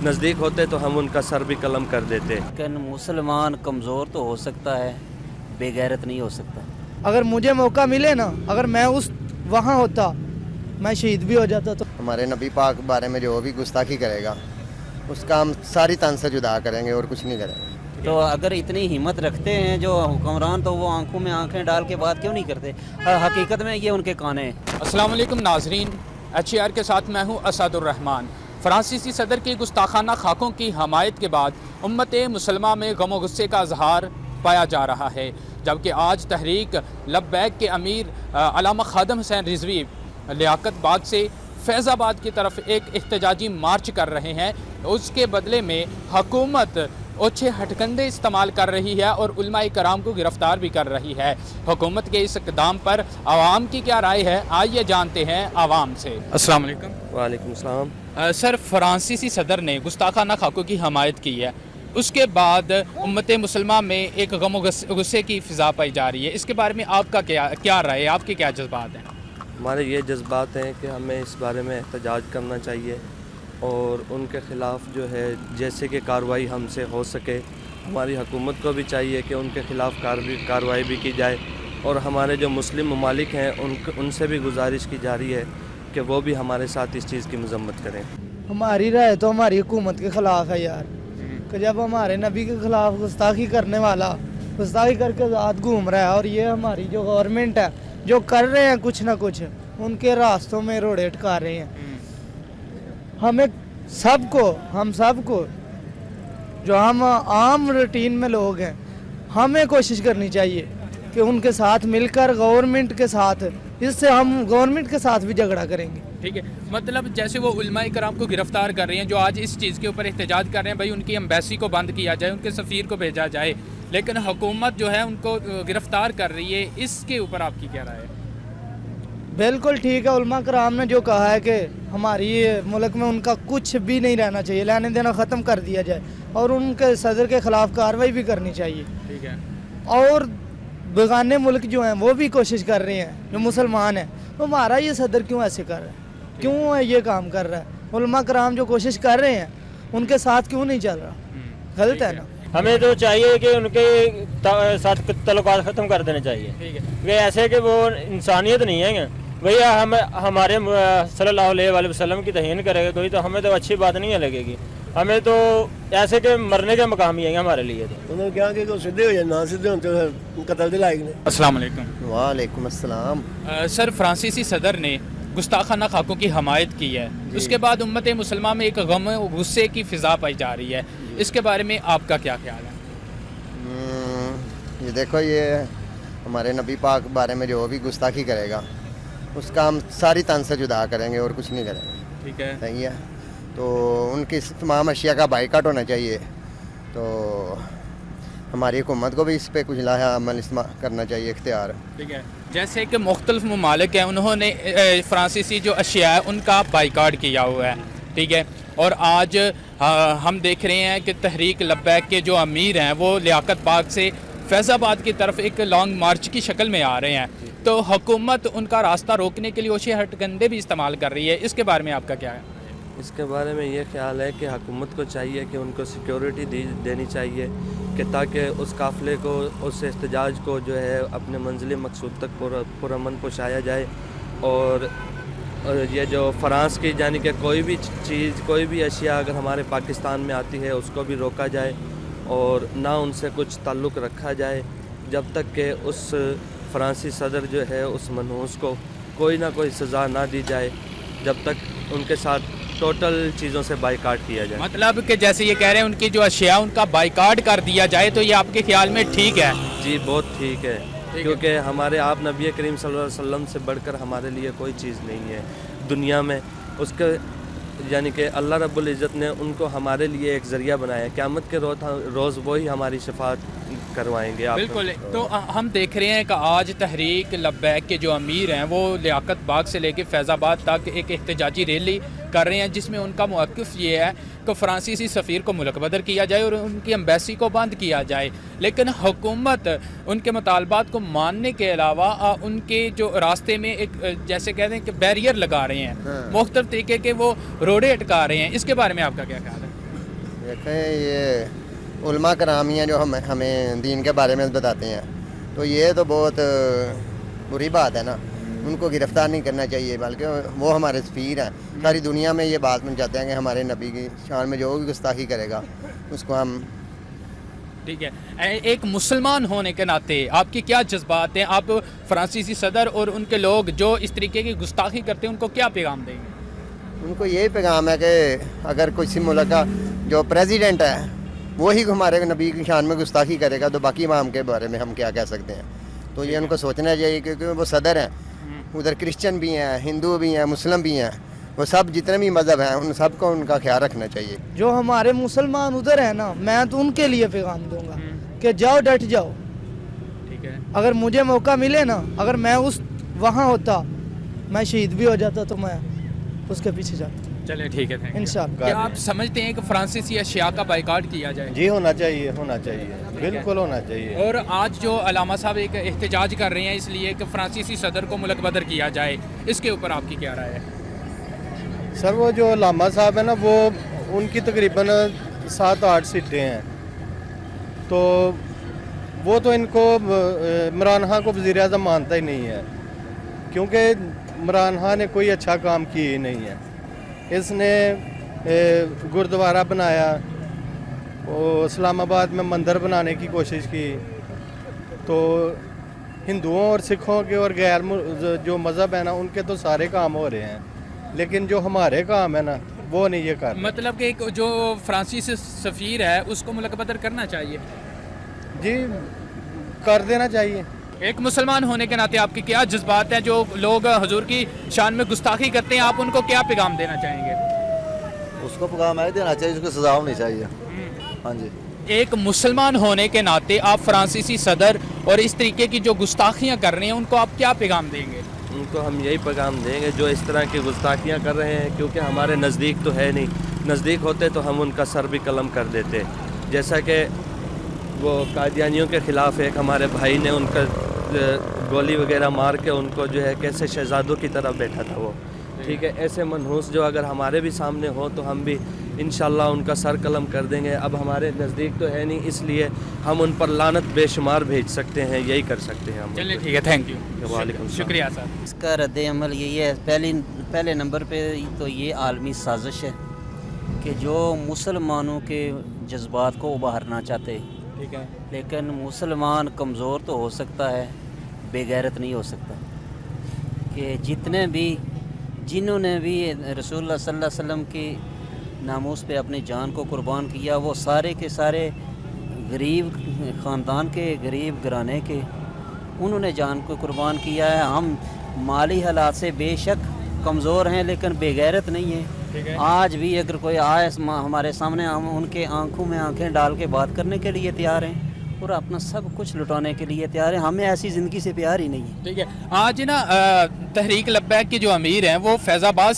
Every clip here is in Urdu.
نزدیک ہوتے تو ہم ان کا سر بھی قلم کر دیتے. لیکن مسلمان کمزور تو ہو سکتا ہے, بے غیرت نہیں ہو سکتا. اگر مجھے موقع ملے نا, اگر میں وہاں ہوتا میں شہید بھی ہو جاتا. تو ہمارے نبی پاک بارے میں جو بھی گستاخی کرے گا اس کا ہم ساری تن سے جدا کریں گے اور کچھ نہیں کریں گے. تو اگر اتنی ہمت رکھتے ہیں جو حکمران, تو وہ آنکھوں میں آنکھیں ڈال کے بات کیوں نہیں کرتے؟ حقیقت میں یہ ان کے کان ہیں. السلام علیکم ناظرین, HAR کے ساتھ میں ہوں اسد الرحمان. فرانسیسی صدر کی گستاخانہ خاکوں کی حمایت کے بعد امت مسلمہ میں غم و غصے کا اظہار پایا جا رہا ہے, جبکہ آج تحریک لبیک کے امیر علامہ خادم حسین رضوی لیاقت باغ سے فیض آباد کی طرف ایک احتجاجی مارچ کر رہے ہیں. اس کے بدلے میں حکومت اوچھے ہٹکندے استعمال کر رہی ہے اور علماء کرام کو گرفتار بھی کر رہی ہے. حکومت کے اس اقدام پر عوام کی کیا رائے ہے, آئیے جانتے ہیں عوام سے. السلام علیکم. وعلیکم السلام. سر, فرانسیسی صدر نے گستاخانہ خاکوں کی حمایت کی ہے, اس کے بعد امت مسلمہ میں ایک غم و غصے کی فضا پائی جا رہی ہے. اس کے بارے میں آپ کا کیا رائے ہے, آپ کے کیا جذبات ہیں؟ ہمارے یہ جذبات ہیں کہ ہمیں اس بارے میں احتجاج کرنا چاہیے اور ان کے خلاف جو ہے جیسے کہ کارروائی ہم سے ہو سکے. ہماری حکومت کو بھی چاہیے کہ ان کے خلاف کارروائی بھی کی جائے, اور ہمارے جو مسلم ممالک ہیں ان سے بھی گزارش کی جا رہی ہے کہ وہ بھی ہمارے ساتھ اس چیز کی مذمت کریں. ہماری رائے تو ہماری حکومت کے خلاف ہے یار, کہ جب ہمارے نبی کے خلاف گستاخی کرنے والا گستاخی کر کے ذات گھوم رہا ہے, اور یہ ہماری جو گورنمنٹ ہے جو کر رہے ہیں کچھ نہ کچھ ان کے راستوں میں روڑے اٹکا رہے ہیں. ہمیں ہم سب کو جو ہم عام روٹین میں لوگ ہیں, ہمیں کوشش کرنی چاہیے کہ ان کے ساتھ مل کر گورنمنٹ کے ساتھ, اس سے ہم گورنمنٹ کے ساتھ بھی جھگڑا کریں گے. ٹھیک ہے, مطلب جیسے وہ علماء کرام کو گرفتار کر رہے ہیں جو آج اس چیز کے اوپر احتجاج کر رہے ہیں, بھائی ان کی ایمبیسی کو بند کیا جائے, ان کے سفیر کو بھیجا جائے, لیکن حکومت جو ہے ان کو گرفتار کر رہی ہے, اس کے اوپر آپ کی کیا رائے ہے؟ بالکل ٹھیک ہے, علماء کرام نے جو کہا ہے کہ ہماری ملک میں ان کا کچھ بھی نہیں رہنا چاہیے, لینے دینا ختم کر دیا جائے, اور ان کے صدر کے خلاف کارروائی بھی کرنی چاہیے. ٹھیک ہے, اور بیگانے ملک جو ہیں وہ بھی کوشش کر رہے ہیں, جو مسلمان ہیں, تو ہمارا یہ صدر کیوں ایسے کر رہا ہے, کیوں یہ کام کر رہا ہے؟ علماء کرام جو کوشش کر رہے ہیں ان کے ساتھ کیوں نہیں چل رہا؟ غلط ہے نا. ہمیں تو چاہیے کہ ان کے ساتھ تعلقات ختم کر دینے چاہیے, کہ ایسے کہ وہ انسانیت نہیں ہے. بھیا ہمارے صلی اللہ علیہ وآلہ وسلم کی توہین کرے گا کوئی, تو ہمیں تو اچھی بات نہیں لگے گی. ہمیں تو ایسے کہ مرنے کے مقام ہی ہے ہمارے لیے. تو انہوں نے کہا کہ سیدھے ہو جائے, نہ سیدھے ہوتے قتل کے لائق نہیں. السلام علیکم. وعلیکم السلام. سر, فرانسیسی صدر نے گستاخانہ خاکوں کی حمایت کی ہے, اس کے بعد امت مسلمہ میں ایک غم و غصے کی فضا پائی جا رہی ہے, اس کے بارے میں آپ کا کیا خیال ہے؟ یہ دیکھو, یہ ہمارے نبی پاک بارے میں جو بھی گستاخی کرے گا اس کا ہم ساری تن سے جدا کریں گے اور کچھ نہیں کریں گے. ٹھیک ہے, صحیح ہے. تو ان کی تمام اشیاء کا بائیکاٹ ہونا چاہیے. تو ہماری حکومت کو بھی اس پہ کچھ لاحہ عمل کرنا چاہیے, اختیار. ٹھیک ہے, جیسے کہ مختلف ممالک ہیں انہوں نے فرانسیسی جو اشیاء ہے ان کا بائیکاٹ کیا ہوا ہے. ٹھیک ہے, اور آج ہم دیکھ رہے ہیں کہ تحریک لبیک کے جو امیر ہیں وہ لیاقت باغ سے فیض آباد کی طرف ایک لانگ مارچ کی شکل میں آ رہے ہیں, تو حکومت ان کا راستہ روکنے کے لیے اوچھے ہٹکندے بھی استعمال کر رہی ہے. اس کے بارے میں آپ کا کیا ہے؟ اس کے بارے میں یہ خیال ہے کہ حکومت کو چاہیے کہ ان کو سیکیورٹی دینی چاہیے, کہ تاکہ اس قافلے کو, اس احتجاج کو جو ہے اپنے منزل مقصود تک پرامن پہنچایا جائے. اور یہ جو فرانس کی یعنی کہ کوئی بھی چیز, کوئی بھی اشیاء اگر ہمارے پاکستان میں آتی ہے اس کو بھی روکا جائے, اور نہ ان سے کچھ تعلق رکھا جائے جب تک کہ اس فرانسی صدر جو ہے اس منحوس کو کوئی نہ کوئی سزا نہ دی جائے, جب تک ان کے ساتھ ٹوٹل چیزوں سے بائیکاٹ کیا جائے. مطلب کہ جیسے یہ کہہ رہے ہیں ان کی جو اشیاء ان کا بائیکاٹ کر دیا جائے, تو یہ آپ کے خیال میں ٹھیک ہے؟ جی بہت ٹھیک ہے, کیونکہ ہمارے آپ نبی کریم صلی اللہ علیہ وسلم سے بڑھ کر ہمارے لیے کوئی چیز نہیں ہے دنیا میں. اس کے یعنی کہ اللہ رب العزت نے ان کو ہمارے لیے ایک ذریعہ بنایا ہے, قیامت کے روز وہی ہماری شفاعت کروائیں گے. آپ بالکل. تو ہم دیکھ رہے ہیں کہ آج تحریک لبیک کے جو امیر ہیں وہ لیاقت باغ سے لے کے فیض آباد تک ایک احتجاجی ریلی کر رہے ہیں, جس میں ان کا موقف یہ ہے کہ فرانسیسی سفیر کو ملک بدر کیا جائے اور ان کی ایمبیسی کو بند کیا جائے. لیکن حکومت ان کے مطالبات کو ماننے کے علاوہ ان کے جو راستے میں ایک جیسے کہتے ہیں کہ بیریئر لگا رہے ہیں, مختلف طریقے کے وہ روڑے اٹکا رہے ہیں. اس کے بارے میں آپ کا کیا خیال ہے؟ دیکھیں یہ علماء کرامیاں جو ہمیں دین کے بارے میں بتاتے ہیں، تو یہ تو بہت بری بات ہے نا، ان کو گرفتار نہیں کرنا چاہیے، بلکہ وہ ہمارے سفیر ہیں، ساری دنیا میں یہ بات پہنچاتے ہیں کہ ہمارے نبی کی شان میں جو بھی گستاخی کرے گا اس کو ہم ٹھیک ہے. ایک مسلمان ہونے کے ناطے آپ کے کیا جذبات ہیں؟ آپ فرانسیسی صدر اور ان کے لوگ جو اس طریقے کی گستاخی کرتے ہیں ان کو کیا پیغام دیں گے؟ ان کو یہی پیغام ہے کہ اگر کسی ملک کا جو پریزیڈنٹ ہے وہی ہمارے نبی کی شان میں گستاخی کرے گا تو باقی امام کے بارے میں ہم کیا کہہ سکتے ہیں. تو یہ ان کو سوچنا چاہیے، کیونکہ وہ صدر ہیں، ادھر کرسچن بھی ہیں، ہندو بھی ہیں، مسلم بھی ہیں، وہ سب جتنے بھی مذہب ہیں ان سب کو ان کا خیال رکھنا چاہیے. جو ہمارے مسلمان ادھر ہیں نا، میں تو ان کے لیے پیغام دوں گا کہ جاؤ، ڈٹ جاؤ. ٹھیک ہے. اگر مجھے موقع ملے نا، اگر میں وہاں ہوتا، میں شہید بھی ہو جاتا تو میں اس کے پیچھے جاتا. چلیں ٹھیک ہے، انشاءاللہ. کیا آپ سمجھتے ہیں کہ فرانسیسی اشیاء کا بائیکاٹ کیا جائے؟ جی ہونا چاہیے، ہونا چاہیے، بالکل ہونا چاہیے. اور آج جو علامہ صاحب ایک احتجاج کر رہے ہیں اس لیے کہ فرانسیسی صدر کو ملک بدر کیا جائے، اس کے اوپر آپ کی کیا رائے ہے؟ سر وہ جو علامہ صاحب ہیں نا، وہ ان کی تقریباً 7-8 سیٹیں ہیں، تو وہ تو ان کو عمران خان کو وزیر اعظم مانتا ہی نہیں ہے، کیونکہ عمران خان نے کوئی اچھا کام کیا ہی نہیں ہے. اس نے گردوارہ بنایا، وہ اسلام آباد میں مندر بنانے کی کوشش کی، تو ہندوؤں اور سکھوں کے اور غیر جو مذہب ہے نا ان کے تو سارے کام ہو رہے ہیں، لیکن جو ہمارے کام ہے نا وہ نہیں یہ کر. مطلب کہ جو فرانسیسی سفیر ہے اس کو ملک بدر کرنا چاہیے؟ جی کر دینا چاہیے. ایک مسلمان ہونے کے ناطے آپ کے کیا جذبات ہیں؟ جو لوگ حضور کی شان میں گستاخی کرتے ہیں آپ ان کو کیا پیغام دینا چاہیں گے؟ اس کو پیغام ہے دینا چاہیے، اس کو سزا ہونی چاہیے. ہاں جی. ایک مسلمان ہونے کے ناطے آپ فرانسیسی صدر اور اس طریقے کی جو گستاخیاں کر رہے ہیں ان کو آپ کیا پیغام دیں گے؟ ان کو ہم یہی پیغام دیں گے جو اس طرح کی گستاخیاں کر رہے ہیں، کیونکہ ہمارے نزدیک تو ہے نہیں، نزدیک ہوتے تو ہم ان کا سر بھی قلم کر دیتے. جیسا کہ وہ قادیانیوں کے خلاف ایک ہمارے بھائی نے ان کا گولی وغیرہ مار کے ان کو جو ہے کیسے شہزادوں کی طرح بیٹھا تھا وہ. ٹھیک ہے، ایسے منحوس جو اگر ہمارے بھی سامنے ہو تو ہم بھی انشاءاللہ ان کا سر قلم کر دیں گے. اب ہمارے نزدیک تو ہے نہیں، اس لیے ہم ان پر لعنت بے شمار بھیج سکتے ہیں، یہی کر سکتے ہیں ہم. چلیے ٹھیک ہے، تھینک یو. وعلیکم السلام. شکریہ سر. اس کا رد عمل یہی ہے، پہلے نمبر پہ تو یہ عالمی سازش ہے کہ جو مسلمانوں کے جذبات کو ابھارنا چاہتے، ٹھیک ہے، لیکن مسلمان کمزور تو ہو سکتا ہے، بے غیرت نہیں ہو سکتا. کہ جنہوں نے بھی رسول اللہ صلی اللہ علیہ وسلم کی ناموس پہ اپنی جان کو قربان کیا، وہ سارے کے سارے غریب خاندان کے، غریب گھرانے کے، انہوں نے جان کو قربان کیا ہے. ہم مالی حالات سے بے شک کمزور ہیں لیکن بے غیرت نہیں ہیں. آج بھی اگر کوئی آئے ہمارے سامنے، ہم ان کے آنکھوں میں آنکھیں ڈال کے بات کرنے کے لیے تیار ہیں اور اپنا سب کچھ لٹانے کے لیے تیار ہیں. ہمیں ایسی زندگی سے پیار ہی نہیں ہے. ٹھیک ہے. آج نا تحریک لبیک کے جو امیر ہیں وہ فیض آباد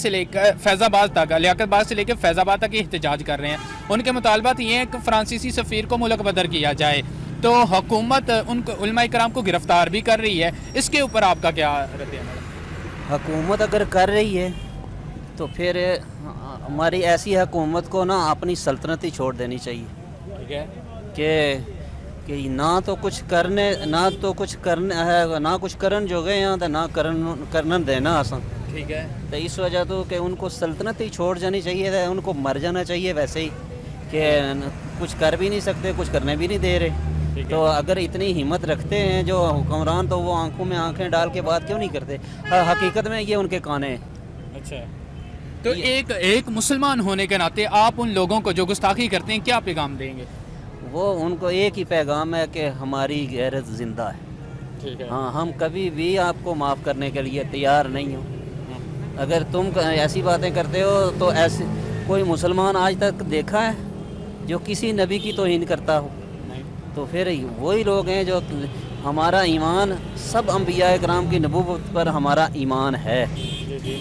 تک، لیاقت آباد سے لے کے فیض آباد تک احتجاج کر رہے ہیں. ان کے مطالبات یہ ہیں کہ فرانسیسی سفیر کو ملک بدر کیا جائے، تو حکومت ان کو علماء کرام کو گرفتار بھی کر رہی ہے. اس کے اوپر آپ کا کیا رد عمل؟ حکومت اگر کر رہی ہے تو پھر ہماری ایسی حکومت کو نا اپنی سلطنت ہی چھوڑ دینی چاہیے. ٹھیک ہے کہ نہ تو کچھ کرن جو گئے ہیں تو نہ کرن دینا آسان. ٹھیک ہے. تو اس وجہ تو کہ ان کو سلطنت ہی چھوڑ جانی چاہیے تھا، ان کو مر جانا چاہیے ویسے ہی، کہ کچھ کر بھی نہیں سکتے، کچھ کرنے بھی نہیں دے رہے. تو اگر اتنی ہمت رکھتے ہیں جو حکمران تو وہ آنکھوں میں آنکھیں ڈال کے بات کیوں نہیں کرتے؟ حقیقت میں یہ ان کے کانے ہیں. اچھا، تو ایک مسلمان ہونے کے ناطے آپ ان لوگوں کو جو گستاخی کرتے ہیں کیا پیغام دیں گے؟ وہ ان کو ایک ہی پیغام ہے کہ ہماری غیرت زندہ ہے. ٹھیک ہے. ہاں، ہم کبھی بھی آپ کو معاف کرنے کے لیے تیار نہیں ہوں. اگر تم ایسی باتیں کرتے ہو تو ایسے کوئی مسلمان آج تک دیکھا ہے جو کسی نبی کی توہین کرتا ہو؟ تو پھر وہی لوگ ہیں جو ہمارا ایمان، سب انبیاء کرام کی نبوت پر ہمارا ایمان ہے،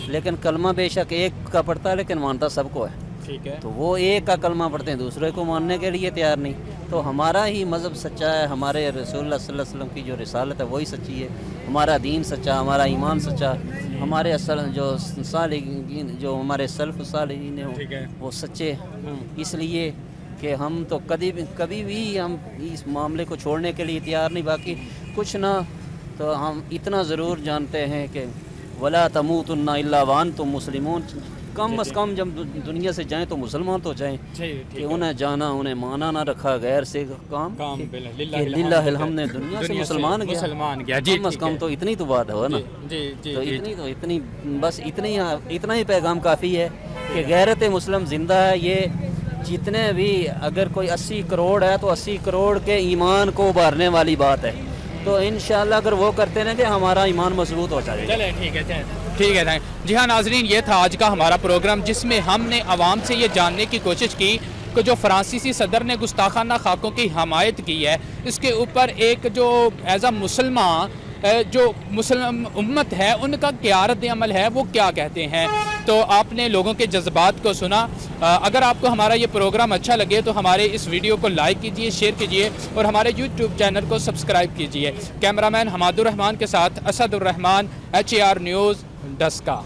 لیکن کلمہ بے شک ایک کا پڑھتا ہے لیکن مانتا سب کو ہے. ٹھیک ہے. تو وہ ایک کا کلمہ پڑھتے ہیں، دوسرے کو ماننے کے لیے تیار نہیں. تو ہمارا ہی مذہب سچا ہے، ہمارے رسول اللہ صلی اللہ علیہ وسلم کی جو رسالت ہے وہی سچی ہے، ہمارا دین سچا، ہمارا ایمان سچا، ہمارے اصل جو صالحین، جو ہمارے سلف صالحین ہیں وہ سچے. اس لیے کہ ہم تو کبھی بھی ہم اس معاملے کو چھوڑنے کے لیے تیار نہیں. باقی کچھ نہ تو ہم اتنا ضرور جانتے ہیں کہ ولا تموتن الا وانتم مسلمون، کم از کم جب دنیا سے جائیں تو مسلمان تو جائیں، کہ انہیں جانا انہیں مانا نہ رکھا غیر سے کام للہ الحمد نے دنیا سے مسلمان گیا. کم از کم تو اتنی تو بات ہو نا. تو اتنی بس اتنا ہی پیغام کافی ہے کہ غیرت مسلم زندہ ہے. یہ جتنے بھی اگر کوئی 80 کروڑ ہے تو 80 کروڑ کے ایمان کو ابھارنے والی بات ہے. تو انشاءاللہ اگر وہ کرتے ہیں کہ ہمارا ایمان مضبوط ہو جائے گا. چلیں ٹھیک ہے. جی ہاں ناظرین، یہ تھا آج کا ہمارا پروگرام، جس میں ہم نے عوام سے یہ جاننے کی کوشش کی کہ جو فرانسیسی صدر نے گستاخانہ خاکوں کی حمایت کی ہے، اس کے اوپر ایک جو ایز اے مسلمان جو مسلم امت ہے ان کا کیا رد عمل ہے، وہ کیا کہتے ہیں. تو آپ نے لوگوں کے جذبات کو سنا. اگر آپ کو ہمارا یہ پروگرام اچھا لگے تو ہمارے اس ویڈیو کو لائک کیجئے، شیئر کیجئے اور ہمارے یوٹیوب چینل کو سبسکرائب کیجئے. کیمرہ مین حماد الرحمان کے ساتھ اسد الرحمان، HAR نیوز ڈسکا.